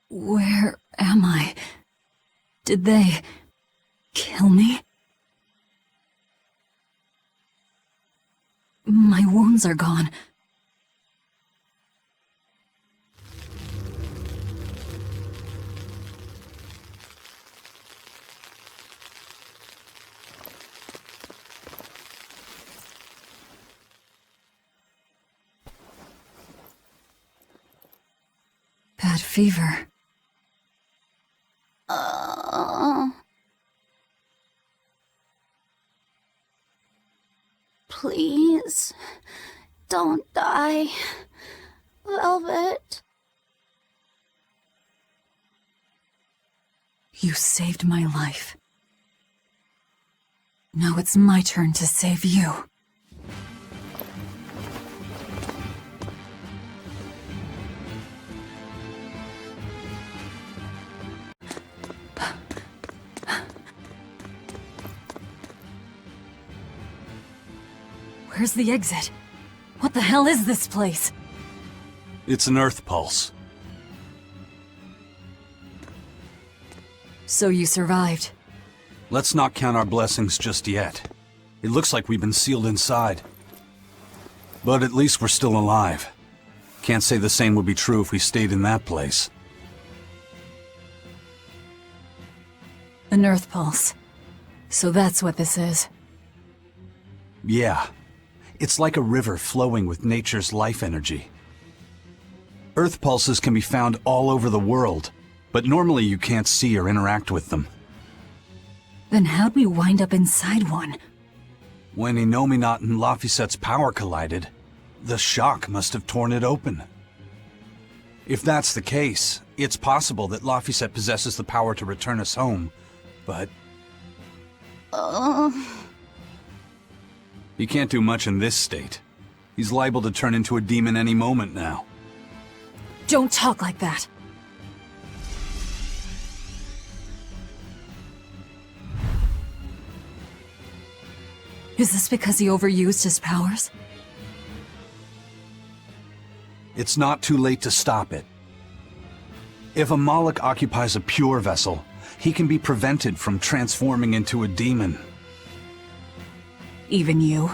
Where am I? Did they kill me? My wounds are gone. Bad fever. Please, don't die, Velvet. You saved my life. Now it's my turn to save you. Where's the exit? What the hell is this place? It's an earth pulse. So you survived. Let's not count our blessings just yet. It looks like we've been sealed inside. But at least we're still alive. Can't say the same would be true if we stayed in that place. An earth pulse. So that's what this is. Yeah. It's like a river flowing with nature's life energy. Earth pulses can be found all over the world, but normally you can't see or interact with them. Then how'd we wind up inside one? When Innominat and Laphicet's power collided, the shock must have torn it open. If that's the case, it's possible that Laphicet possesses the power to return us home, but... He can't do much in this state. He's liable to turn into a demon any moment now. Don't talk like that. Is this because he overused his powers? It's not too late to stop it. If a Moloch occupies a pure vessel, he can be prevented from transforming into a demon. Even you?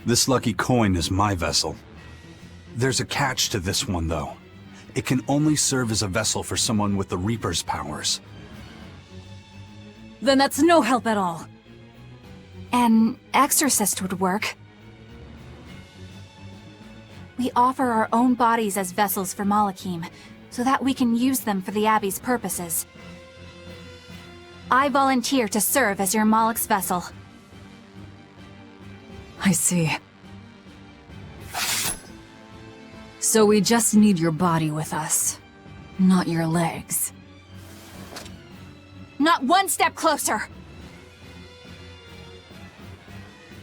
This lucky coin is my vessel. There's a catch to this one, though. It can only serve as a vessel for someone with the Reaper's powers. Then that's no help at all. An exorcist would work. We offer our own bodies as vessels for Malachim, so that we can use them for the Abbey's purposes. I volunteer to serve as your Moloch's vessel. I see. So we just need your body with us, not your legs. Not one step closer!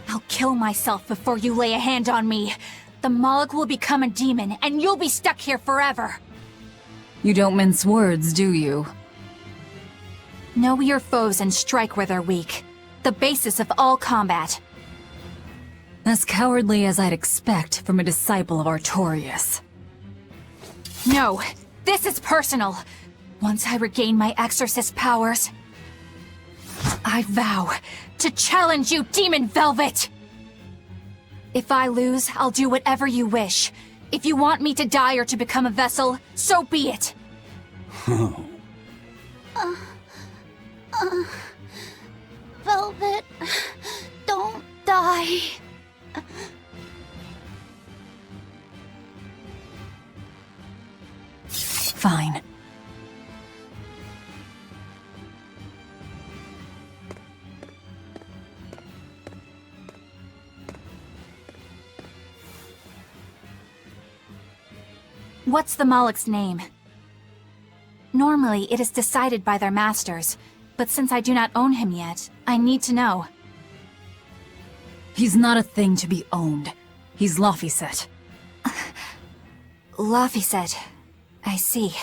I'll kill myself before you lay a hand on me. The Moloch will become a demon, and you'll be stuck here forever. You don't mince words, do you? Know your foes and strike where they're weak. The basis of all combat. As cowardly as I'd expect from a disciple of Artorias. No, this is personal. Once I regain my exorcist powers, I vow to challenge you, Demon Velvet! If I lose, I'll do whatever you wish. If you want me to die or to become a vessel, so be it. Velvet, don't die. Fine. What's the Moloch's name? Normally, it is decided by their masters, but since I do not own him yet, I need to know. He's not a thing to be owned. He's Laphicet. Laphicet. I see.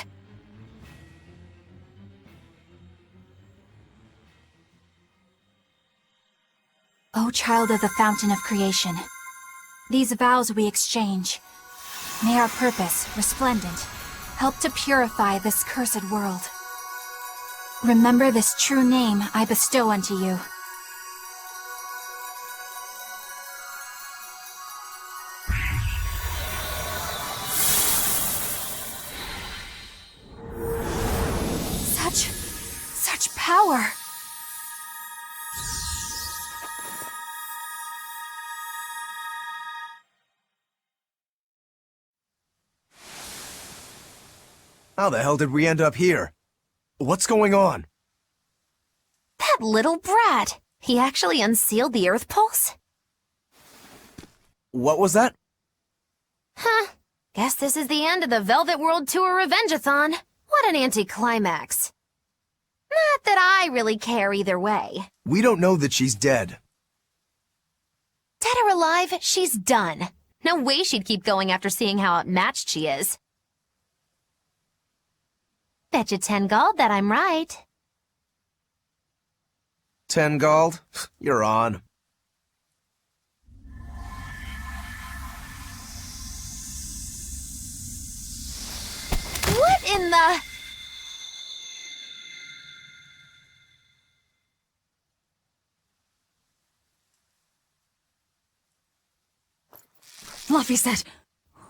O child of the fountain of creation, these vows we exchange, may our purpose, resplendent, help to purify this cursed world. Remember this true name I bestow unto you. Such power! How the hell did we end up here? What's going on? That little brat! He actually unsealed the Earth Pulse? What was that? Huh. Guess this is the end of the Velvet World Tour Revenge-a-thon. What an anticlimax. Not that I really care either way. We don't know that she's dead. Dead or alive, she's done. No way she'd keep going after seeing how outmatched she is. Bet you 10 gold that I'm right. 10 gold? You're on. What in the... Laphicet!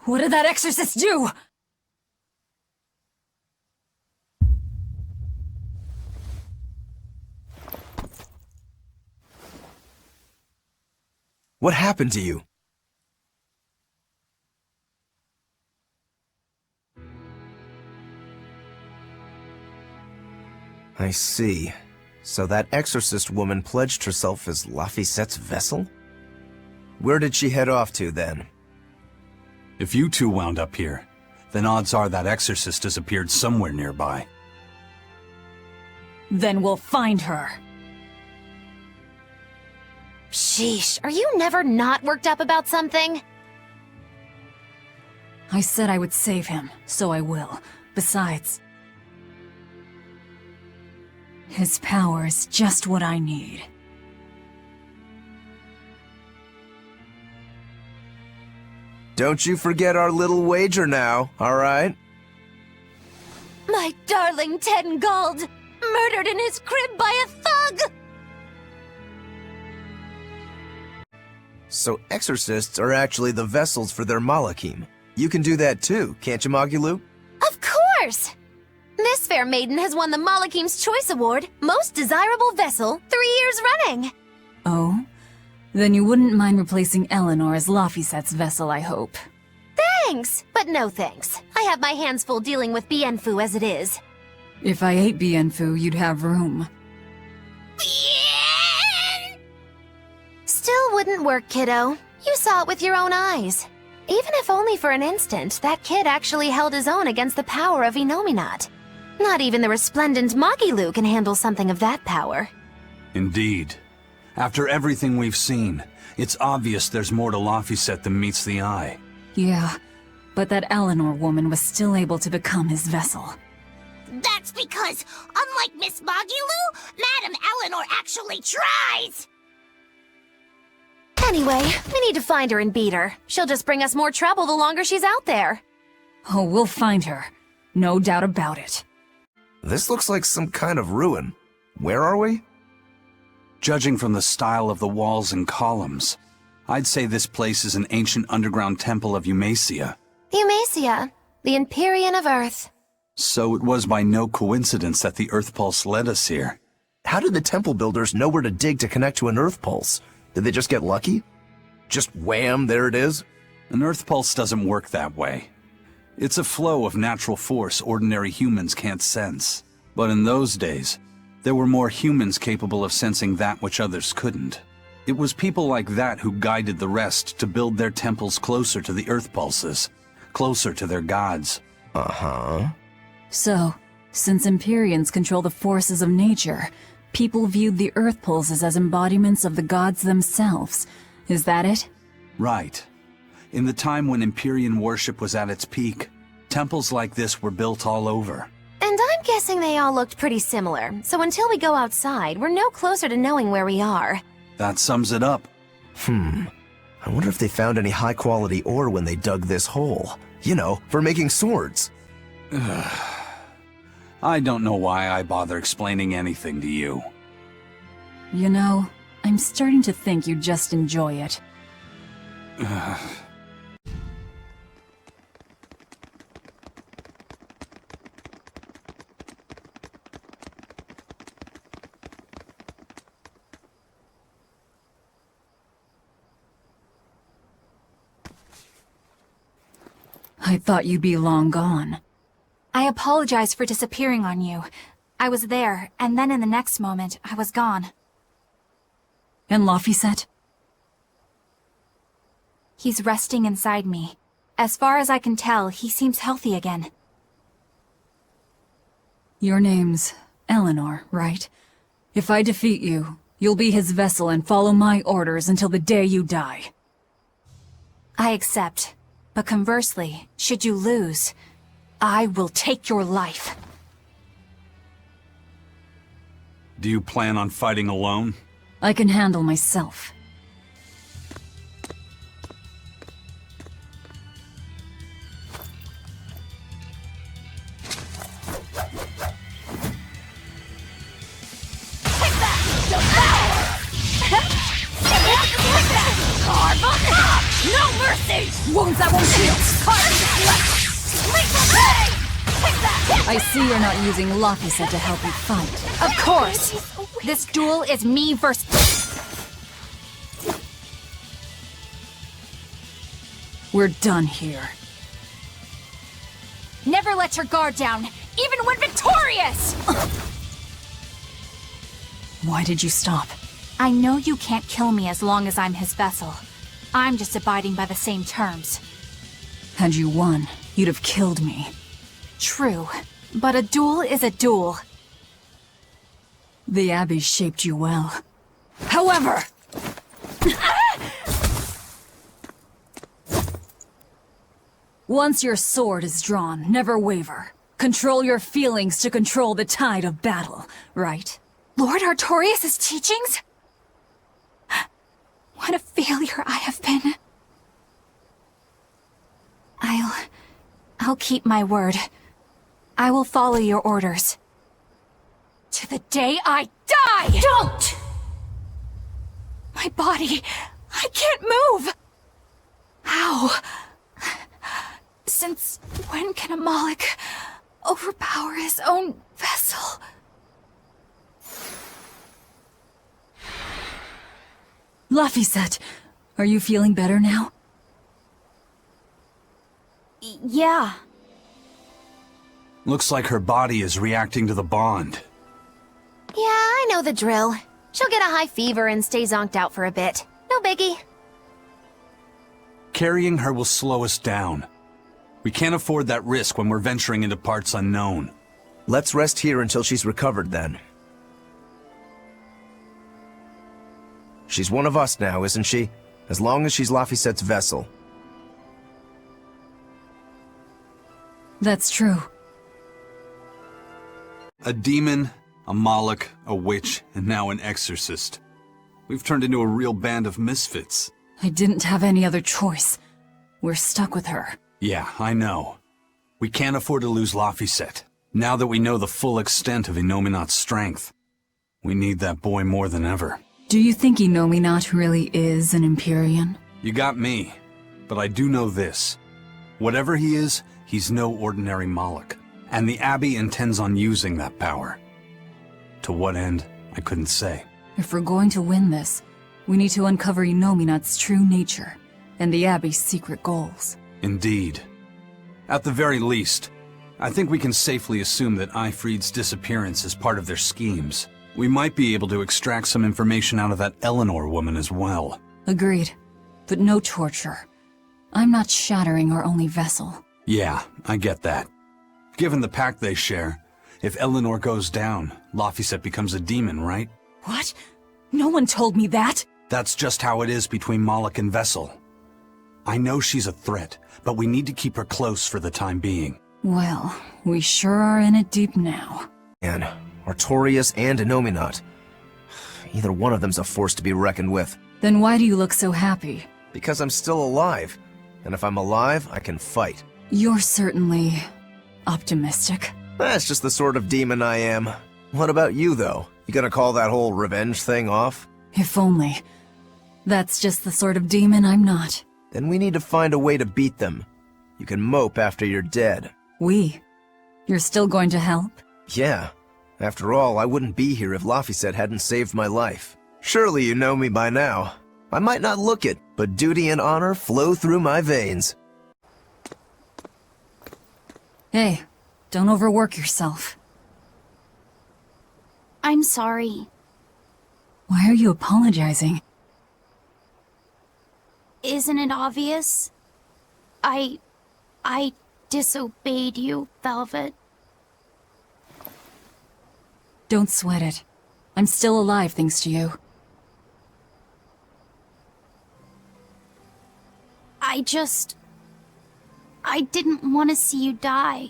What did that exorcist do? What happened to you? I see. So that exorcist woman pledged herself as Laphicet's vessel? Where did she head off to, then? If you two wound up here, then odds are that exorcist has appeared somewhere nearby. Then we'll find her. Sheesh, are you never not worked up about something? I said I would save him, so I will. Besides, his power is just what I need. Don't you forget our little wager now, alright? My darling 10 gold! Murdered in his crib by a thug! So exorcists are actually the vessels for their Malachim. You can do that too, can't you, Magulu? Of course! This fair maiden has won the Malachim's Choice Award, Most Desirable Vessel, 3 years running! Oh? Then you wouldn't mind replacing Eleanor as Laphicet's vessel, I hope. Thanks, but no thanks. I have my hands full dealing with Bienfu as it is. If I ate Bienfu, you'd have room. Still wouldn't work, kiddo. You saw it with your own eyes. Even if only for an instant, that kid actually held his own against the power of Inominat. Not even the resplendent Magilu can handle something of that power. Indeed. After everything we've seen, it's obvious there's more to Laphicet than meets the eye. Yeah, but that Eleanor woman was still able to become his vessel. That's because, unlike Miss Magilu, Madame Eleanor actually tries! Anyway, we need to find her and beat her. She'll just bring us more trouble the longer she's out there. Oh, we'll find her. No doubt about it. This looks like some kind of ruin. Where are we? Judging from the style of the walls and columns, I'd say this place is an ancient underground temple of Eumacia. Eumacia, the Empyrean of Earth. So it was by no coincidence that the Earth Pulse led us here. How did the temple builders know where to dig to connect to an Earth Pulse? Did they just get lucky? Just wham, there it is? An Earth Pulse doesn't work that way. It's a flow of natural force ordinary humans can't sense. But in those days, there were more humans capable of sensing that which others couldn't. It was people like that who guided the rest to build their temples closer to the Earth Pulses, closer to their gods. Uh-huh. So, since Empyreans control the forces of nature, people viewed the Earth Pulses as embodiments of the gods themselves. Is that it? Right. In the time when Empyrean worship was at its peak, temples like this were built all over. And I'm guessing they all looked pretty similar, so until we go outside, we're no closer to knowing where we are. That sums it up. I wonder if they found any high-quality ore when they dug this hole. You know, for making swords. I don't know why I bother explaining anything to you. You know, I'm starting to think you just enjoy it. I thought you'd be long gone. I apologize for disappearing on you. I was there, and then in the next moment, I was gone. And Laphicet? He's resting inside me. As far as I can tell, he seems healthy again. Your name's Eleanor, right? If I defeat you, you'll be his vessel and follow my orders until the day you die. I accept. But conversely, should you lose, I will take your life. Do you plan on fighting alone? I can handle myself. No mercy! Wounds that won't heal! I see you're not using Laphicet to help you fight. Of course! This duel is me versus... We're done here. Never let your guard down, even when victorious! Why did you stop? I know you can't kill me as long as I'm his vessel. I'm just abiding by the same terms. Had you won, you'd have killed me. True, but a duel is a duel. The Abbey shaped you well. However... Once your sword is drawn, never waver. Control your feelings to control the tide of battle, right? Lord Artorias' teachings? What a failure I have been. I'll keep my word. I will follow your orders. To the day I die! Don't! My body, I can't move! How? Since when can a Moloch overpower his own vessel? Laphicet, are you feeling better now? Yeah. Looks like her body is reacting to the bond. Yeah, I know the drill. She'll get a high fever and stay zonked out for a bit. No biggie. Carrying her will slow us down. We can't afford that risk when we're venturing into parts unknown. Let's rest here until she's recovered then. She's one of us now, isn't she? As long as she's Laphicet's vessel. That's true. A demon, a Moloch, a witch, and now an exorcist. We've turned into a real band of misfits. I didn't have any other choice. We're stuck with her. Yeah, I know. We can't afford to lose Laphicet. Now that we know the full extent of Inominat's strength, we need that boy more than ever. Do you think Inominat really is an Empyrean? You got me, but I do know this. Whatever he is, he's no ordinary Moloch, and the Abbey intends on using that power. To what end, I couldn't say. If we're going to win this, we need to uncover Inominat's true nature, and the Abbey's secret goals. Indeed. At the very least, I think we can safely assume that Ifrid's disappearance is part of their schemes. We might be able to extract some information out of that Eleanor woman as well. Agreed. But no torture. I'm not shattering our only vessel. Yeah, I get that. Given the pact they share, if Eleanor goes down, Laphicet becomes a demon, right? What? No one told me that! That's just how it is between Moloch and Vessel. I know she's a threat, but we need to keep her close for the time being. Well, we sure are in it deep now. And Artorias and Innominat. Either one of them's a force to be reckoned with. Then why do you look so happy? Because I'm still alive. And if I'm alive, I can fight. You're certainly optimistic. That's just the sort of demon I am. What about you, though? You gonna call that whole revenge thing off? If only. That's just the sort of demon I'm not. Then we need to find a way to beat them. You can mope after you're dead. You're still going to help? Yeah. After all, I wouldn't be here if Laphicet hadn't saved my life. Surely you know me by now. I might not look it, but duty and honor flow through my veins. Hey, don't overwork yourself. I'm sorry. Why are you apologizing? Isn't it obvious? I disobeyed you, Velvet. Don't sweat it. I'm still alive thanks to you. I didn't want to see you die.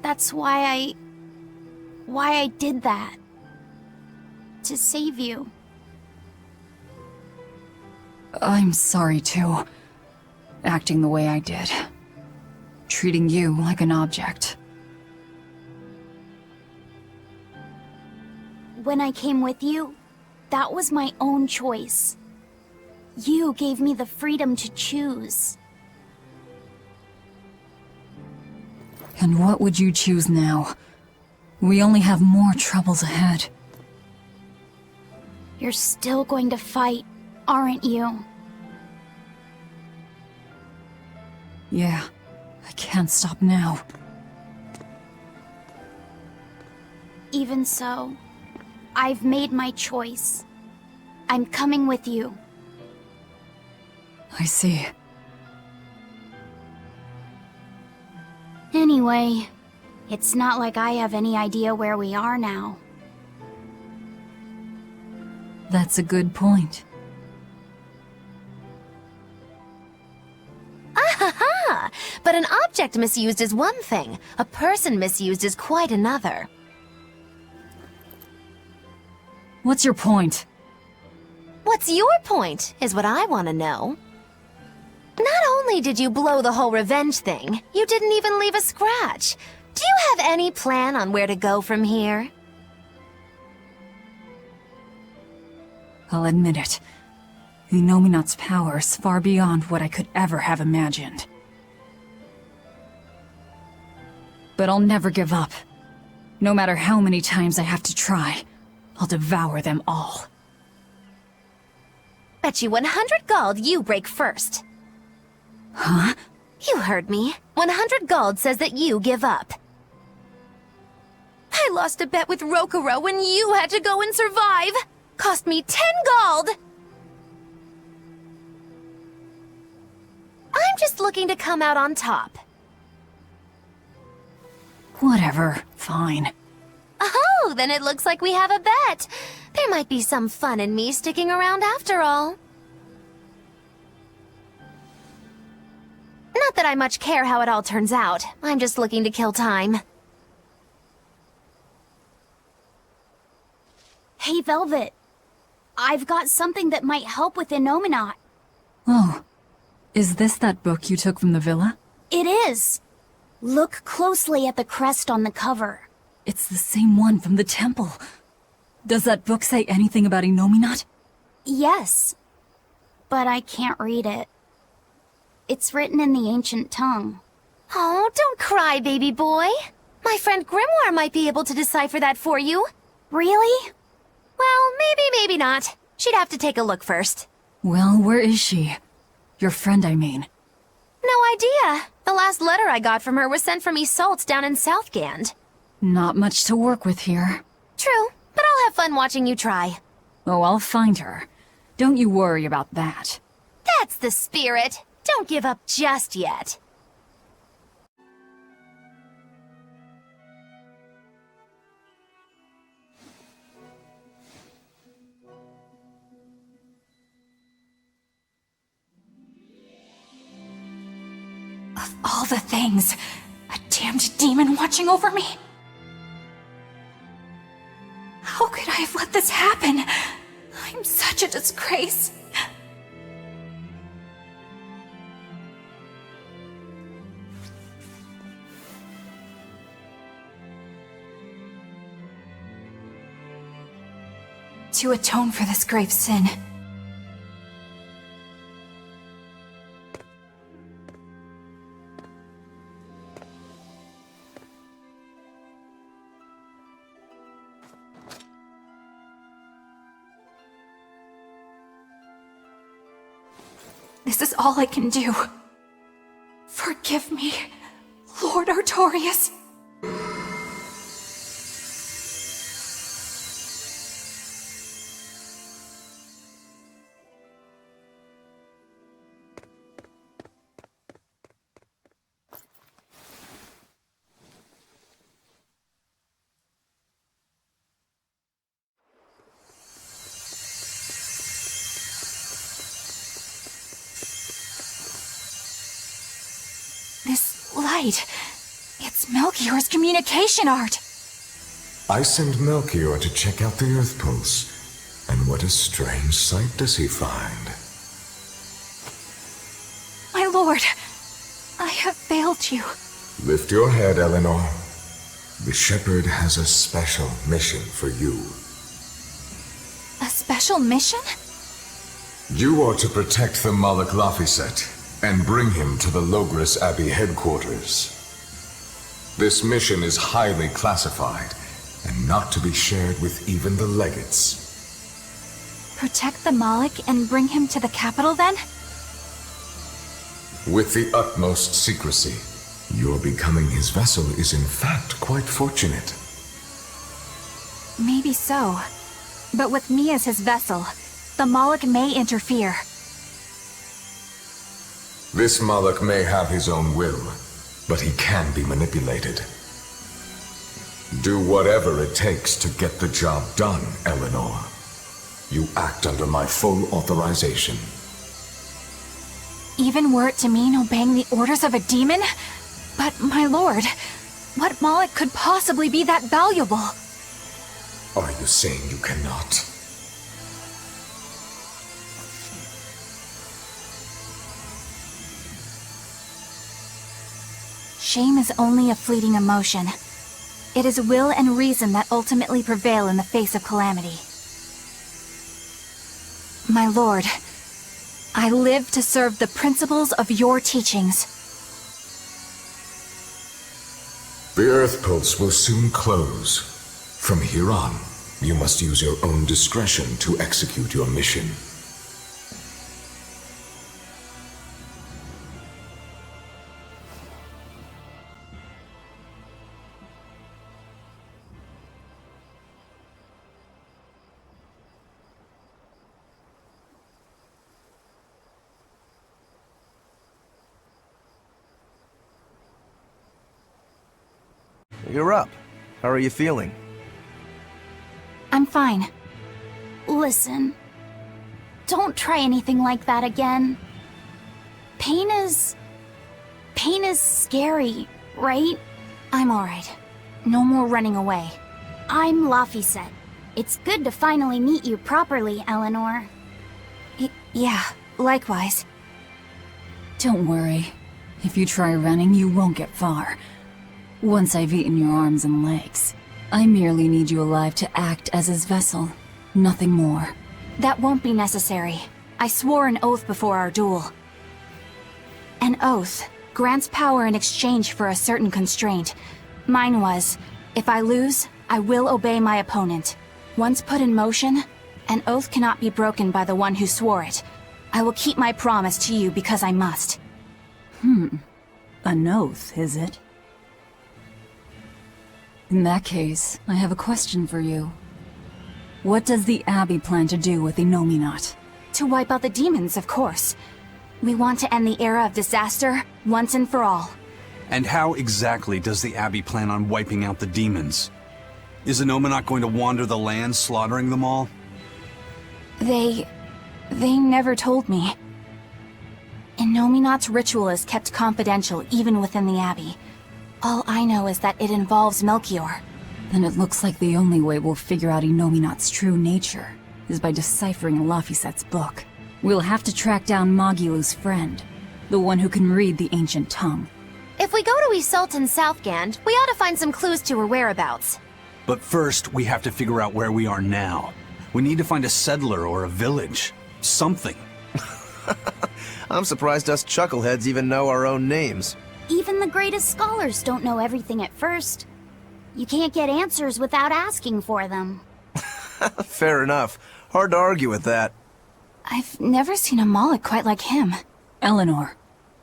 That's why I did that. To save you. I'm sorry too. Acting the way I did. Treating you like an object. When I came with you, that was my own choice. You gave me the freedom to choose. And what would you choose now? We only have more troubles ahead. You're still going to fight, aren't you? Yeah, I can't stop now. Even so, I've made my choice. I'm coming with you. I see. Anyway, it's not like I have any idea where we are now. That's a good point. Ah, but an object misused is one thing. A person misused is quite another. What's your point? What's your point, is what I want to know. Not only did you blow the whole revenge thing, you didn't even leave a scratch. Do you have any plan on where to go from here? I'll admit it. Innominat's power is far beyond what I could ever have imagined. But I'll never give up. No matter how many times I have to try, I'll devour them all. Bet you 100 gold you break first. Huh? You heard me. 100 gold says that you give up. I lost a bet with Rokuro when you had to go and survive. Cost me 10 gold. I'm just looking to come out on top. Whatever. Fine. Oh, then it looks like we have a bet. There might be some fun in me sticking around after all. Not that I much care how it all turns out. I'm just looking to kill time. Hey, Velvet. I've got something that might help with Innominat. Oh. Is this that book you took from the villa? It is. Look closely at the crest on the cover. It's the same one from the temple. Does that book say anything about Innominat? Yes. But I can't read it. It's written in the ancient tongue. Oh, don't cry, baby boy. My friend Grimoire might be able to decipher that for you. Really? Well, maybe not. She'd have to take a look first. Well, where is she? Your friend, I mean. No idea. The last letter I got from her was sent from Isolde down in Southgand. Not much to work with here. True, but I'll have fun watching you try. Oh, I'll find her. Don't you worry about that. That's the spirit. Don't give up just yet. Of all the things, a damned demon watching over me? How could I have let this happen? I'm such a disgrace. To atone for this grave sin, this is all I can do. Forgive me, Lord Artorias. This light, it's Melchior's communication art. I send Melchior to check out the Earth Pulse. And what a strange sight does he find? My lord, I have failed you. Lift your head, Eleanor. The Shepherd has a special mission for you. A special mission? You are to protect the Malak Laphicet and bring him to the Logris Abbey headquarters. This mission is highly classified and not to be shared with even the legates. Protect the Malak and bring him to the capital, then? With the utmost secrecy. Your becoming his vessel is in fact quite fortunate. Maybe so. But with me as his vessel, the Malak may interfere. This Malak may have his own will, but he can be manipulated. Do whatever it takes to get the job done, Eleanor. You act under my full authorization. Even were it to mean obeying the orders of a demon? But, my lord, what Malak could possibly be that valuable? Are you saying you cannot? Shame is only a fleeting emotion. It is will and reason that ultimately prevail in the face of calamity. My lord, I live to serve the principles of your teachings. The Earth Pulse will soon close. From here on, you must use your own discretion to execute your mission. You're up. How are you feeling? I'm fine. Listen, don't try anything like that again. Pain is scary, right? I'm alright. No more running away. I'm Laphicet. It's good to finally meet you properly, Eleanor. Yeah, likewise. Don't worry. If you try running, you won't get far. Once I've eaten your arms and legs. I merely need you alive to act as his vessel. Nothing more. That won't be necessary. I swore an oath before our duel. An oath grants power in exchange for a certain constraint. Mine was, if I lose, I will obey my opponent. Once put in motion, an oath cannot be broken by the one who swore it. I will keep my promise to you because I must. An oath, is it? In that case, I have a question for you. What does the Abbey plan to do with Innominat? To wipe out the demons, of course. We want to end the era of disaster, once and for all. And how exactly does the Abbey plan on wiping out the demons? Is Innominat going to wander the land, slaughtering them all? They never told me. Innominat's ritual is kept confidential even within the Abbey. All I know is that it involves Melchior. Then it looks like the only way we'll figure out Innominat's true nature is by deciphering Laphicet's book. We'll have to track down Magilu's friend, the one who can read the ancient tongue. If we go to Isoltan's Southgand, we ought to find some clues to her whereabouts. But first, we have to figure out where we are now. We need to find a settler or a village. Something. I'm surprised us chuckleheads even know our own names. Even the greatest scholars don't know everything at first. You can't get answers without asking for them. Fair enough. Hard to argue with that. I've never seen a Moloch quite like him. Eleanor,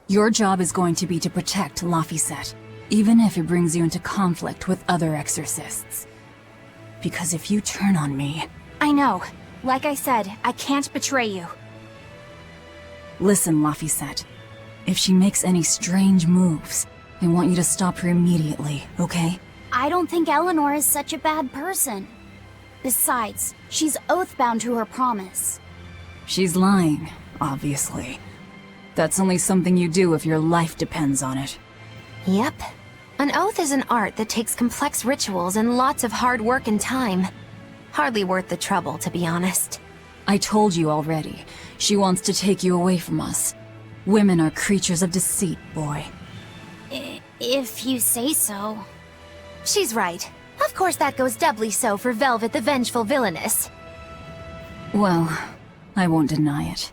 your job is going to be to protect Laphicet, even if it brings you into conflict with other exorcists. Because if you turn on me... I know. Like I said, I can't betray you. Listen, Laphicet. If she makes any strange moves, I want you to stop her immediately, okay? I don't think Eleanor is such a bad person. Besides, she's oath-bound to her promise. She's lying, obviously. That's only something you do if your life depends on it. Yep. An oath is an art that takes complex rituals and lots of hard work and time. Hardly worth the trouble, to be honest. I told you already. She wants to take you away from us. Women are creatures of deceit, boy. If you say so. She's right. Of course that goes doubly so for Velvet the Vengeful Villainess. Well, I won't deny it.